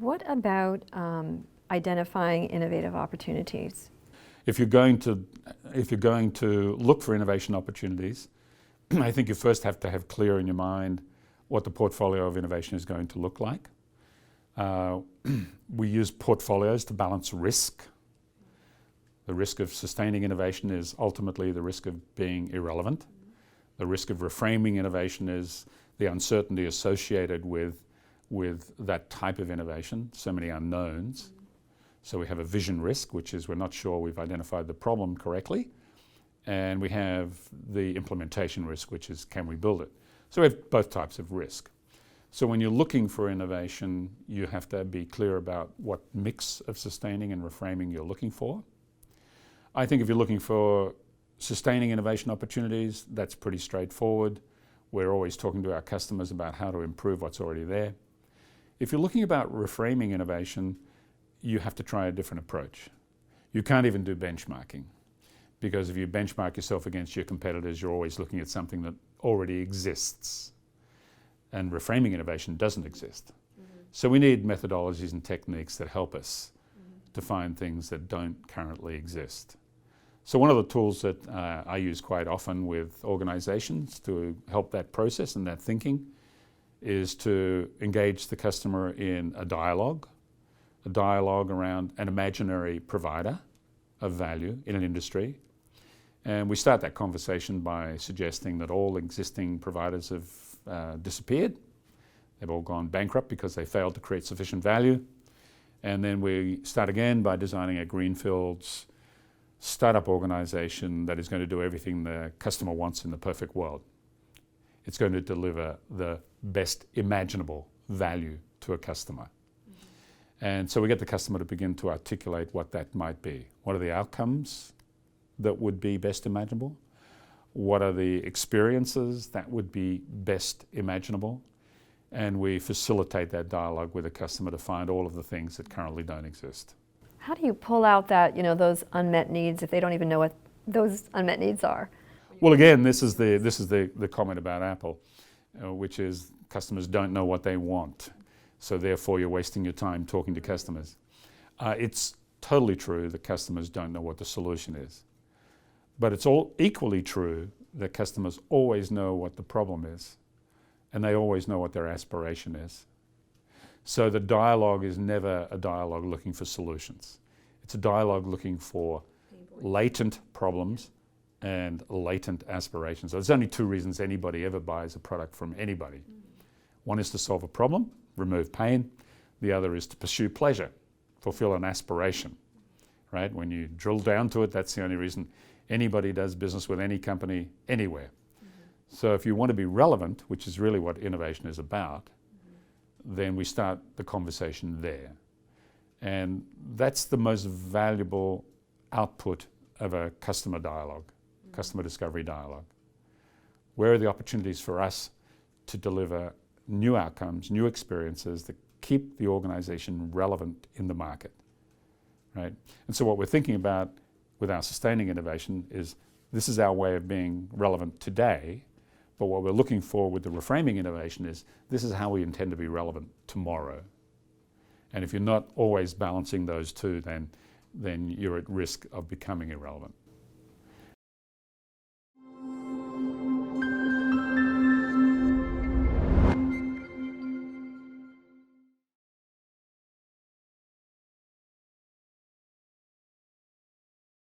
What about identifying innovative opportunities? If you're going to look for innovation opportunities, I think you first have to have clear in your mind what the portfolio of innovation is going to look like. We use portfolios to balance risk. The risk of sustaining innovation is ultimately the risk of being irrelevant. The risk of reframing innovation is the uncertainty associated with that type of innovation, so many unknowns. So we have a vision risk, which is we're not sure we've identified the problem correctly. And we have the implementation risk, which is can we build it? So we have both types of risk. So when you're looking for innovation, you have to be clear about what mix of sustaining and reframing you're looking for. I think if you're looking for sustaining innovation opportunities, that's pretty straightforward. We're always talking to our customers about how to improve what's already there. If you're looking about reframing innovation, you have to try a different approach. You can't even do benchmarking, because if you benchmark yourself against your competitors, you're always looking at something that already exists. And reframing innovation doesn't exist. So we need methodologies and techniques that help us to find things that don't currently exist. So one of the tools that I use quite often with organizations to help that process and that thinking is to engage the customer in a dialogue around an imaginary provider of value in an industry. And we start that conversation by suggesting that all existing providers have disappeared. They've all gone bankrupt because they failed to create sufficient value. And then we start again by designing a greenfields startup organization that is going to do everything the customer wants in the perfect world. It's going to deliver the best imaginable value to a customer. And so we get the customer to begin to articulate what that might be. What are the outcomes that would be best imaginable? What are the experiences that would be best imaginable? And we facilitate that dialogue with the customer to find all of the things that currently don't exist. How do you pull out that, those unmet needs if they don't even know what those unmet needs are? Well, again, this is the comment about Apple, which is customers don't know what they want. So therefore you're wasting your time talking to customers. It's totally true that customers don't know what the solution is. But it's all equally true that customers always know what the problem is, and they always know what their aspiration is. So the dialogue is never a dialogue looking for solutions. It's a dialogue looking for latent problems and latent aspirations. So there's only two reasons anybody ever buys a product from anybody. One is to solve a problem, remove pain. The other is to pursue pleasure, fulfill an aspiration, right? When you drill down to it, that's the only reason anybody does business with any company anywhere. So if you want to be relevant, which is really what innovation is about, then we start the conversation there. And that's the most valuable output of a customer dialogue, customer discovery dialogue. Where are the opportunities for us to deliver new outcomes, new experiences that keep the organization relevant in the market, right? And so what we're thinking about with our sustaining innovation is this is our way of being relevant today, but what we're looking for with the reframing innovation is this is how we intend to be relevant tomorrow. And if you're not always balancing those two, then you're at risk of becoming irrelevant.